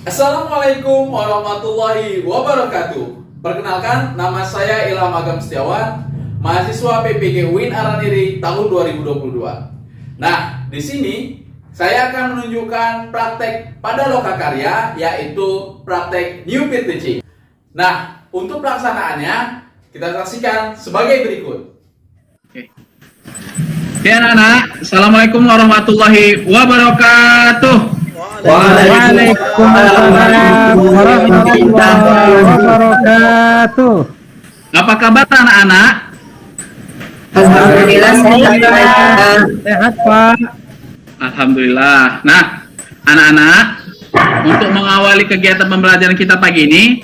Assalamualaikum warahmatullahi wabarakatuh. Perkenalkan, nama saya Ilham Agam Setiawan, mahasiswa PPG UIN Araniri tahun 2022. Nah, di sini saya akan menunjukkan praktek pada lokakarya, yaitu praktek New Peer Teaching. Nah, untuk pelaksanaannya kita saksikan sebagai berikut. Oke anak-anak, Assalamualaikum warahmatullahi wabarakatuh. Waalaikumsalam warahmatullahi wabarakatuh. Apa kabar anak-anak? Alhamdulillah sehat Pak. Alhamdulillah. Nah, anak-anak, untuk mengawali kegiatan pembelajaran kita pagi ini,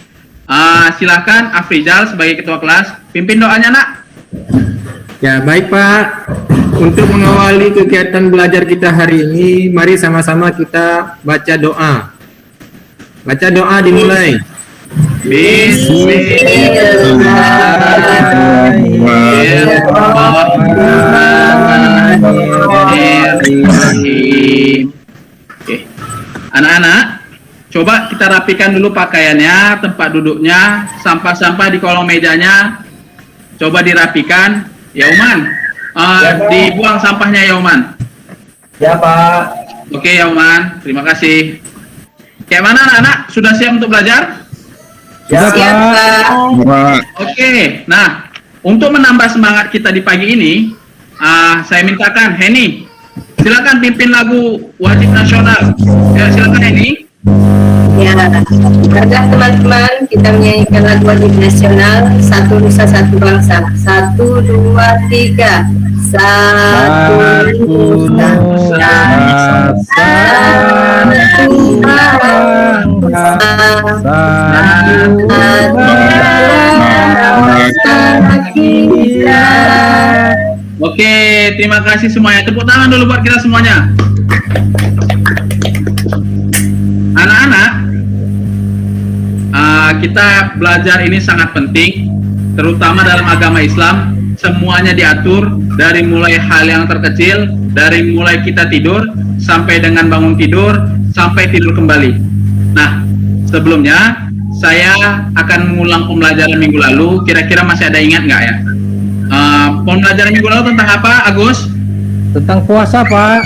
silakan Afrizal sebagai ketua kelas pimpin doanya, nak. Ya, baik Pak. Untuk mengawali kegiatan belajar kita hari ini, mari sama-sama kita baca doa. Baca doa dimulai. Bismillahirrahmanirrahim. Oke. Anak-anak, coba kita rapikan dulu pakaiannya, tempat duduknya, sampah-sampah di kolong mejanya. Coba dirapikan. Ya, Uman. Dibuang sampahnya ya, Uman. Ya Pak. Oke ya, Uman. Terima kasih. Kayak mana anak-anak? Sudah siap untuk belajar? Ya Pak. Oke. Nah, untuk menambah semangat kita di pagi ini, saya mintakan Henny, silakan pimpin lagu wajib nasional. Ya, silakan Henny. Ya, baiklah teman-teman, kita menyanyikan lagu wajib nasional Satu Nusa Satu Bangsa. 1, 2, 3. Satu Nusa, satu bangsa, satu kita. Oke, terima kasih semuanya. Tepuk tangan dulu buat kita semuanya. Anak-anak, kita belajar ini sangat penting, terutama dalam agama Islam. Semuanya diatur dari mulai hal yang terkecil, dari mulai kita tidur sampai dengan bangun tidur sampai tidur kembali. Nah, sebelumnya saya akan mengulang pembelajaran minggu lalu. Kira-kira masih ada ingat nggak ya? Pembelajaran minggu lalu tentang apa, Agus? Tentang puasa Pak.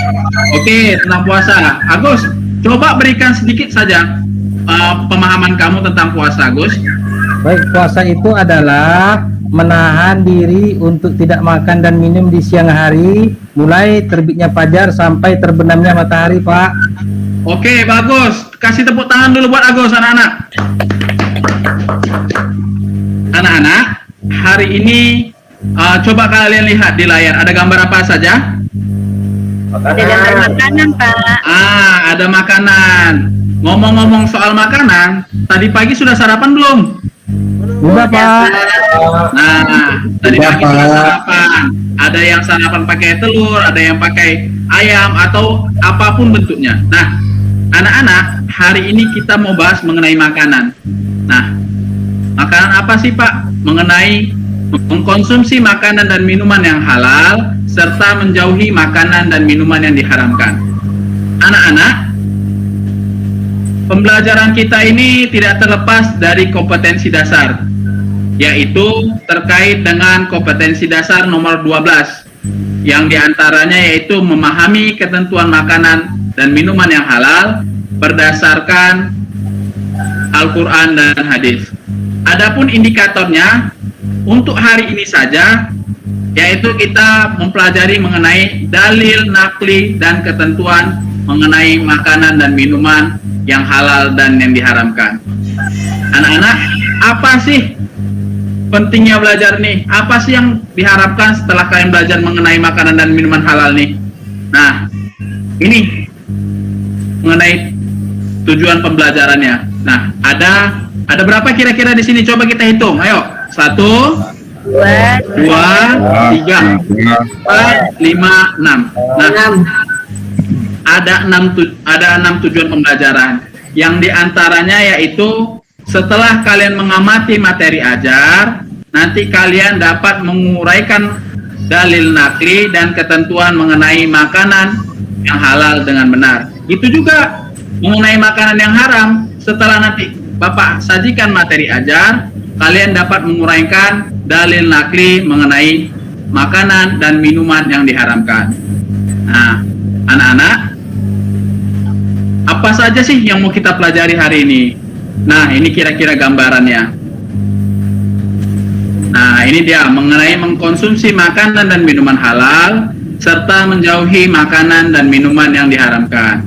Oke, tentang puasa. Agus, coba berikan sedikit saja pemahaman kamu tentang puasa, Agus. Baik, puasa itu adalah menahan diri untuk tidak makan dan minum di siang hari, mulai terbitnya fajar sampai terbenamnya matahari, Pak. Oke, bagus. Kasih tepuk tangan dulu buat Agus, anak-anak. Anak-anak, hari ini coba kalian lihat di layar, ada gambar apa saja? Ada gambar makanan, Pak. Ada makanan. Ngomong-ngomong soal makanan, tadi pagi sudah sarapan belum? Sudah, Pak. Nah, tadi pagi sudah sarapan. Ada yang sarapan pakai telur, ada yang pakai ayam, atau apapun bentuknya. Nah, anak-anak, hari ini kita mau bahas mengenai makanan. Nah, makanan apa sih, Pak? Mengenai mengkonsumsi makanan dan minuman yang halal, serta menjauhi makanan dan minuman yang diharamkan. Anak-anak, pembelajaran kita ini tidak terlepas dari kompetensi dasar, yaitu terkait dengan kompetensi dasar nomor 12, yang diantaranya yaitu memahami ketentuan makanan dan minuman yang halal berdasarkan Al-Quran dan hadis. Adapun indikatornya, untuk hari ini saja, yaitu kita mempelajari mengenai dalil, nakli, dan ketentuan mengenai makanan dan minuman yang halal dan yang diharamkan. Anak-anak, apa sih pentingnya belajar nih? Apa sih yang diharapkan setelah kalian belajar mengenai makanan dan minuman halal nih? Nah, ini mengenai tujuan pembelajarannya. Nah, ada berapa kira-kira di sini? Coba kita hitung. Ayo, 1, 2, 3, 4, 5, 6. Nah, ada 6 tujuan pembelajaran, yang diantaranya yaitu setelah kalian mengamati materi ajar, nanti kalian dapat menguraikan dalil nakli dan ketentuan mengenai makanan yang halal dengan benar. Itu juga mengenai makanan yang haram. setelah nanti Bapak sajikan materi ajar, kalian dapat menguraikan dalil nakli mengenai makanan dan minuman yang diharamkan. Nah, anak-anak, apa saja sih yang mau kita pelajari hari ini? Nah, ini kira-kira gambarannya. Nah, ini dia mengenai mengkonsumsi makanan dan minuman halal serta menjauhi makanan dan minuman yang diharamkan.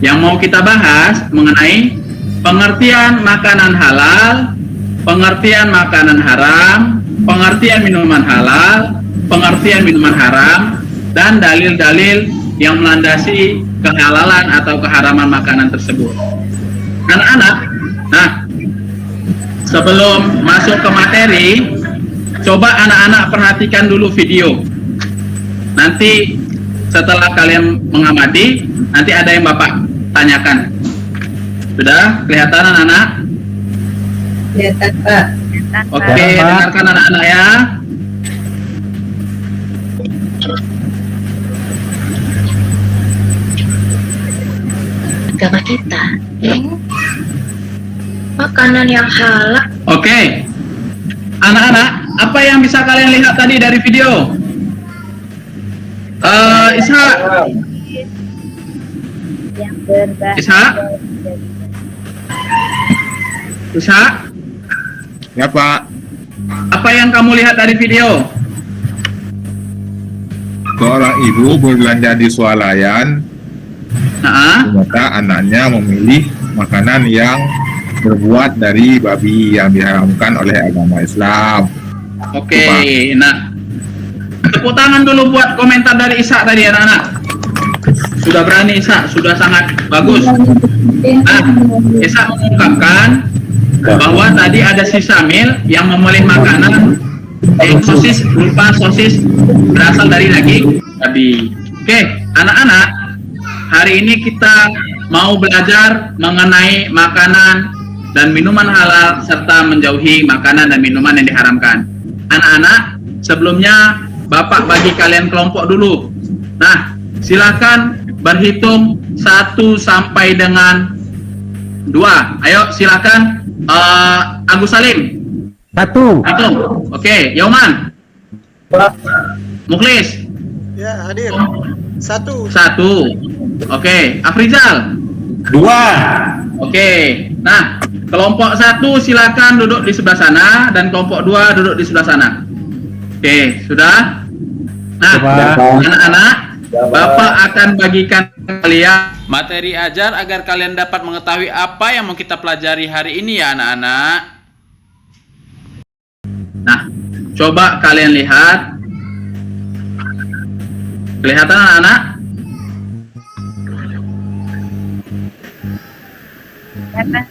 Yang mau kita bahas mengenai pengertian makanan halal, pengertian makanan haram, pengertian minuman halal, pengertian minuman haram, dan dalil-dalil yang melandasi kehalalan atau keharaman makanan tersebut. Anak-anak, nah, sebelum masuk ke materi, coba anak-anak perhatikan dulu video. Nanti setelah kalian mengamati, nanti ada yang Bapak tanyakan. Sudah kelihatan anak-anak? Kelihatan, Pak. Oke, dengarkan anak-anak ya. Agama kita makanan yang halal. Oke, anak-anak, apa yang bisa kalian lihat tadi dari video? Ishak, Yang berbahaya. Ishak, Ya Pak, apa yang kamu lihat dari video? seorang ibu berbelanja di swalayan, Nah, ternyata anaknya memilih makanan yang berbuat dari babi yang diharamkan oleh agama Islam. oke. Nah, tepuk tangan dulu buat komentar dari Ishak tadi anak-anak. Sudah berani Ishak, sudah sangat bagus. Nah, Ishak mengungkapkan bahwa tadi ada si Samil yang memilih makanan sosis, lupa sosis berasal dari daging babi. Oke, anak-anak, hari ini kita mau belajar mengenai makanan dan minuman halal serta menjauhi makanan dan minuman yang diharamkan. Anak-anak, sebelumnya Bapak bagi kalian kelompok dulu. Nah, silakan berhitung 1 sampai dengan 2. Ayo silakan, Agus Salim. 1. Hitung. Oke, Yoman. Muklis. Ya, hadir. 1. 1. Oke, Afrizal. 2. Oke. Nah, kelompok 1 silakan duduk di sebelah sana dan kelompok 2 duduk di sebelah sana. Oke, sudah? Nah, Coba. anak-anak, Bapak akan bagikan kalian materi ajar agar kalian dapat mengetahui apa yang mau kita pelajari hari ini ya anak-anak. Nah, coba kalian lihat. Kelihatan anak-anak?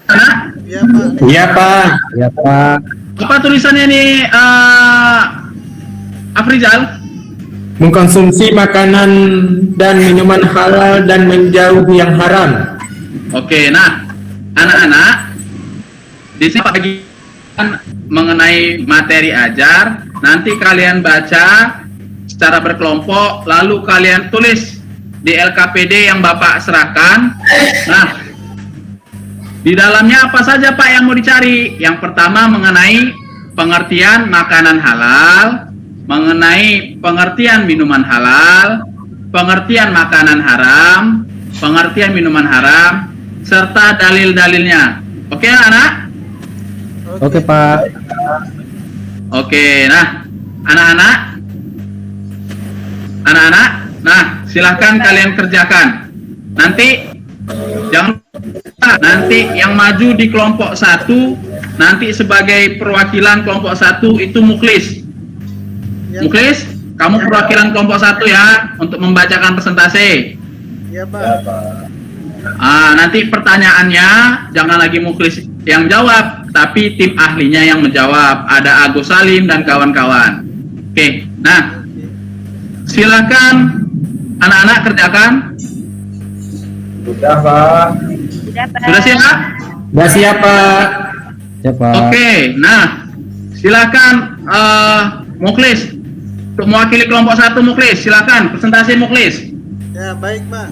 Anak? Ya, Pak. Iya Pak. Ya Pak. Apa tulisannya nih, Afrizal? Mengkonsumsi makanan dan minuman halal dan menjauhi yang haram. Oke, nah, anak-anak, di sini bagian mengenai materi ajar, nanti kalian baca secara berkelompok, lalu kalian tulis di LKPD yang Bapak serahkan. Nah, di dalamnya apa saja Pak yang mau dicari? Yang pertama mengenai pengertian makanan halal, mengenai pengertian minuman halal, pengertian makanan haram, pengertian minuman haram, serta dalil-dalilnya. Oke anak? Oke Pak. Oke, nah anak-anak, nah silahkan kalian kerjakan. Nanti jangan lupa, nanti yang maju di kelompok 1, nanti sebagai perwakilan kelompok 1 itu Muklis. Ya, Muklis, kamu perwakilan kelompok 1 ya untuk membacakan presentasi. Ya, Pak. Nanti pertanyaannya jangan lagi Muklis yang jawab, tapi tim ahlinya yang menjawab. Ada Agus Salim dan kawan-kawan. Oke, nah silakan anak-anak kerjakan. Sudah Pak. Sudah siap? Sudah siap Pak. Ya Pak. Oke, nah silakan Muklis untuk mewakili kelompok 1. Muklis, silakan presentasi Muklis. Ya, baik, Pak.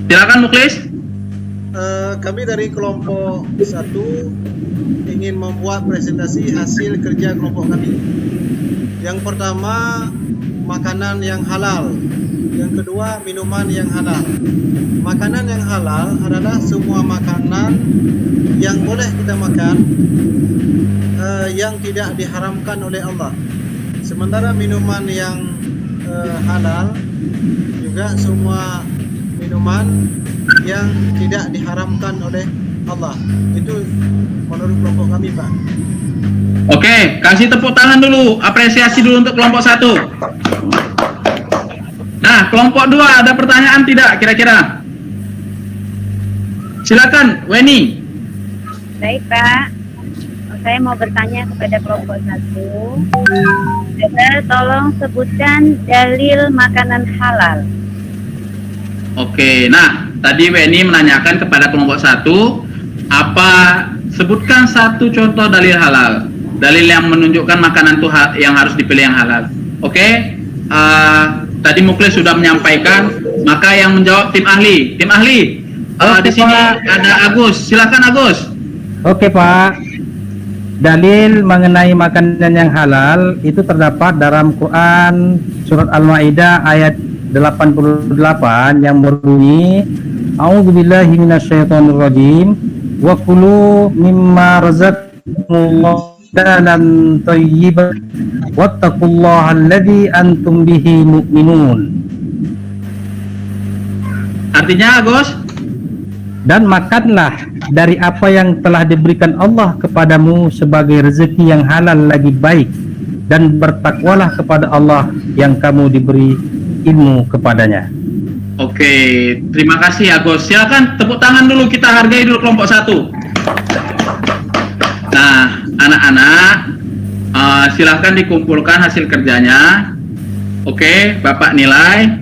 Silakan Muklis. Kami dari kelompok 1 ingin membuat presentasi hasil kerja kelompok kami. Yang pertama, makanan yang halal. Yang kedua, minuman yang halal. Makanan yang halal adalah semua makanan yang boleh kita makan, yang tidak diharamkan oleh Allah. Sementara minuman yang halal juga semua minuman yang tidak diharamkan oleh Allah. Itu menurut kelompok kami, Pak. Oke, kasih tepuk tangan dulu, apresiasi dulu untuk kelompok 1. Nah, kelompok 2 ada pertanyaan tidak kira-kira? Silakan, Weni. Baik, Pak. Saya mau bertanya kepada kelompok 1. Tolong sebutkan dalil makanan halal. Oke, nah tadi Weni menanyakan kepada kelompok 1, sebutkan satu contoh dalil halal, dalil yang menunjukkan makanan itu yang harus dipilih yang halal. Oke, tadi Muklis sudah menyampaikan, maka yang menjawab tim ahli. Tim ahli, di sini ada Agus, silakan Agus. Oke Pak, dalil mengenai makanan yang halal itu terdapat dalam Quran surat Al-Maidah ayat 88 yang berbunyi A'udzubillahi minasyaitonirrajim wa kulu mimma razaqakumullahu halalan thayyiban wattaqullaha alladzi antum bihi mu'minun. Artinya Agus, dan makanlah dari apa yang telah diberikan Allah kepadamu sebagai rezeki yang halal lagi baik, dan bertakwalah kepada Allah yang kamu diberi ilmu kepadanya. oke, terima kasih Agus. Silakan tepuk tangan dulu, kita hargai dulu kelompok 1. Nah, anak-anak, silakan dikumpulkan hasil kerjanya. Oke, Bapak nilai.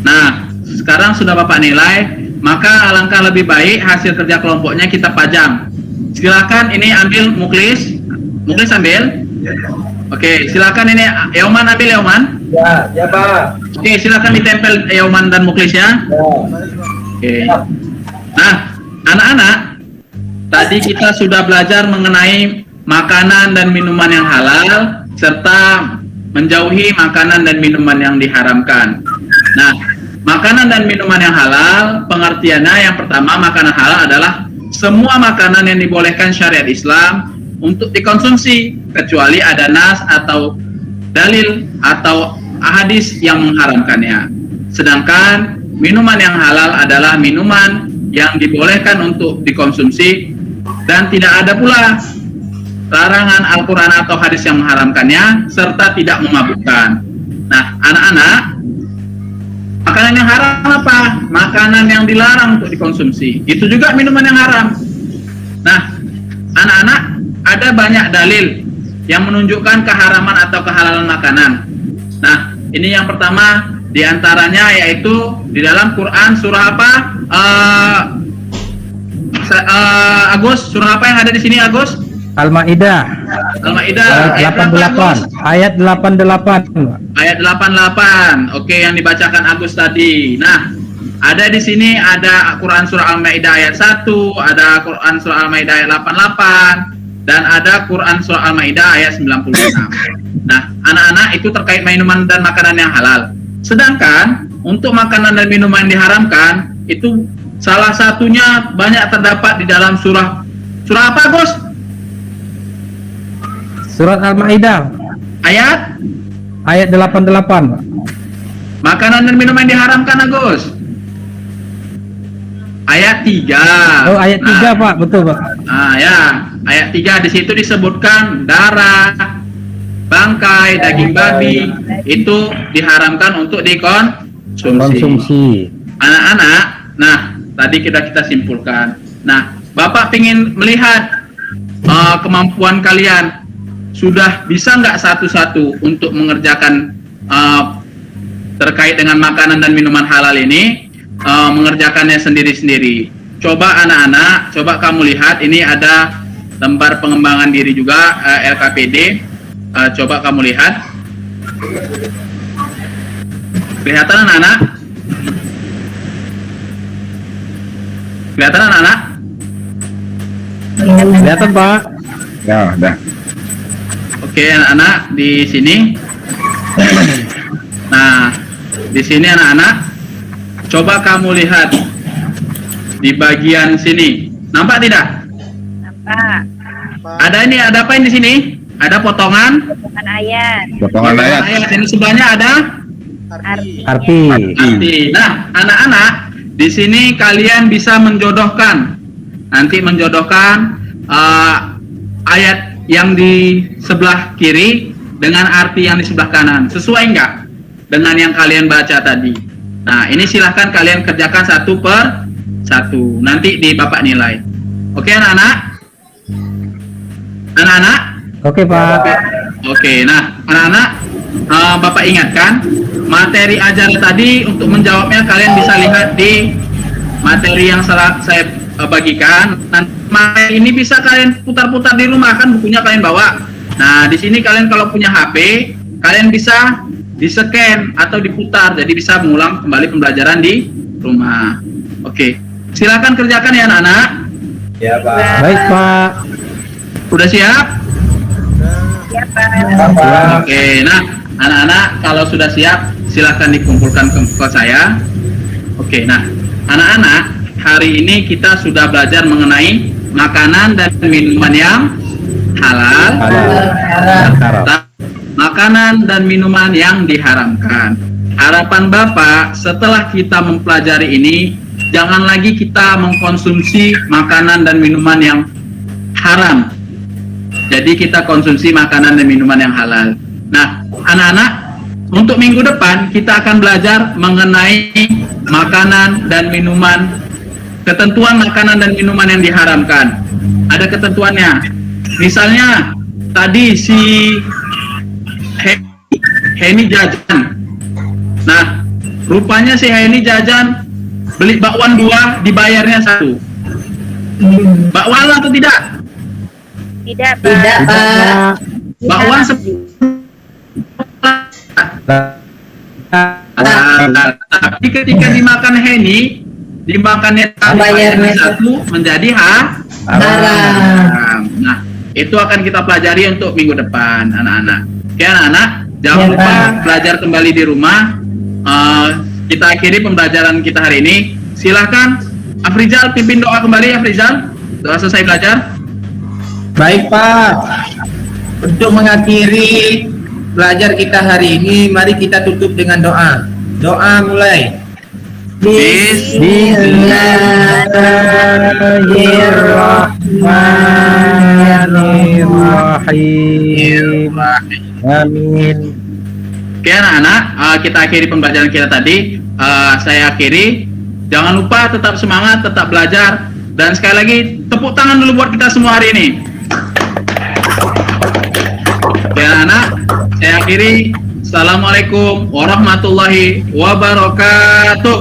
Nah, sekarang sudah Bapak nilai, maka alangkah lebih baik hasil kerja kelompoknya kita pajang. Silakan ini ambil Muklis. Muklis ambil. Oke, silakan ini Euman ambil Euman. Ya Pak. Oke, silakan ditempel Euman dan Muklis ya. Oke. Nah, anak-anak, tadi kita sudah belajar mengenai makanan dan minuman yang halal serta menjauhi makanan dan minuman yang diharamkan. Nah, makanan dan minuman yang halal, pengertiannya yang pertama, makanan halal adalah semua makanan yang dibolehkan syariat Islam untuk dikonsumsi, kecuali ada nas atau dalil atau hadis yang mengharamkannya. Sedangkan minuman yang halal adalah minuman yang dibolehkan untuk dikonsumsi dan tidak ada pula larangan Al-Quran atau hadis yang mengharamkannya serta tidak memabukkan. Nah, anak-anak, makanan yang haram apa? Makanan yang dilarang untuk dikonsumsi. Itu juga minuman yang haram. Nah, anak-anak, ada banyak dalil yang menunjukkan keharaman atau kehalalan makanan. Nah, ini yang pertama diantaranya yaitu di dalam Quran surah apa? Agus, surah apa yang ada di sini Agus? Al-Maidah Al-Maidah ayat 88 ayat 88. Ayat 88. Oke, yang dibacakan Agus tadi. Nah, ada di sini ada Quran surah Al-Maidah ayat 1, ada Quran surah Al-Maidah ayat 88, dan ada Quran surah Al-Maidah ayat 96. Nah, anak-anak, itu terkait minuman dan makanan yang halal. Sedangkan untuk makanan dan minuman yang diharamkan itu salah satunya banyak terdapat di dalam surah apa, Gus? Surat Al-Maidah Ayat 88. makanan dan minuman yang diharamkan, Agus. Ayat 3. Oh, ayat 3, Pak. Betul, Pak. Nah, ya, ayat 3 di situ disebutkan darah, bangkai, daging babi itu diharamkan untuk dikonsumsi. Anak-anak, nah, tadi kita simpulkan. Nah, Bapak ingin melihat kemampuan kalian sudah bisa nggak satu-satu untuk mengerjakan terkait dengan makanan dan minuman halal ini, mengerjakannya sendiri-sendiri. Coba anak-anak, coba kamu lihat, ini ada lembar pengembangan diri juga, LKPD. Coba kamu lihat. Kelihatan anak-anak? Kelihatan anak-anak? Kelihatan Pak. Ya, dah. Oke, anak-anak di sini. Nah, di sini anak-anak, coba kamu lihat di bagian sini. Nampak tidak? Nampak. Ada ini, ada apa ini di sini? Ada potongan Bukan ayat. Potongan ayat. ayat. Ini sebelahnya ada Arti. Arti. arti. Nah, anak-anak, di sini kalian bisa menjodohkan. Nanti menjodohkan ayat yang di sebelah kiri dengan arti yang di sebelah kanan. Sesuai nggak dengan yang kalian baca tadi? Nah, ini silahkan kalian kerjakan satu per satu. Nanti di Bapak nilai. Oke, anak-anak? Anak-anak? Oke Pak. Oke, nah anak-anak, Bapak ingatkan materi ajar tadi untuk menjawabnya kalian bisa lihat di materi yang saya bagikan. Nanti materi ini bisa kalian putar-putar di rumah, kan bukunya kalian bawa. Nah, di sini kalian kalau punya HP, kalian bisa di-scan atau diputar, jadi bisa mengulang kembali pembelajaran di rumah. Oke, silakan kerjakan ya anak-anak. Ya Pak. Baik Pak. Udah siap? Ya Pak. Oke, nah anak-anak kalau sudah siap silahkan dikumpulkan ke saya. Oke, nah anak-anak hari ini kita sudah belajar mengenai makanan dan minuman yang halal, Haram. makanan dan minuman yang diharamkan. Harapan Bapak setelah kita mempelajari ini, jangan lagi kita mengkonsumsi makanan dan minuman yang haram. Jadi kita konsumsi makanan dan minuman yang halal. Nah, anak-anak, untuk minggu depan kita akan belajar mengenai makanan dan minuman, ketentuan makanan dan minuman yang diharamkan. Ada ketentuannya. Misalnya tadi si Heni jajan. Nah, rupanya si Heni jajan beli bakwan 2, dibayarnya 1. Bakwan atau tidak? Tidak Pak. Tidak Pak. Bakwan tapi ketika dimakan Heni, dimakannya Bayarnya 1 menjadi haram. Nah, itu akan kita pelajari untuk minggu depan, anak-anak. Oke, anak-anak, jangan Ya, lupa Pak. belajar kembali di rumah. Kita akhiri pembelajaran kita hari ini. Silahkan, Afrizal pimpin doa kembali, Afrizal. Doa selesai belajar. Baik Pak, untuk mengakhiri belajar kita hari ini, mari kita tutup dengan doa. Doa mulai. Bismillahirrahmanirrahim. Amin. Oke anak-anak, kita akhiri pembelajaran kita tadi. Saya akhiri. Jangan lupa tetap semangat, tetap belajar. Dan sekali lagi, tepuk tangan dulu buat kita semua hari ini. Oke anak-anak, saya akhiri. Assalamualaikum warahmatullahi wabarakatuh.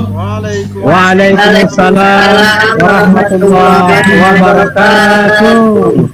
Waalaikumsalam warahmatullahi wabarakatuh.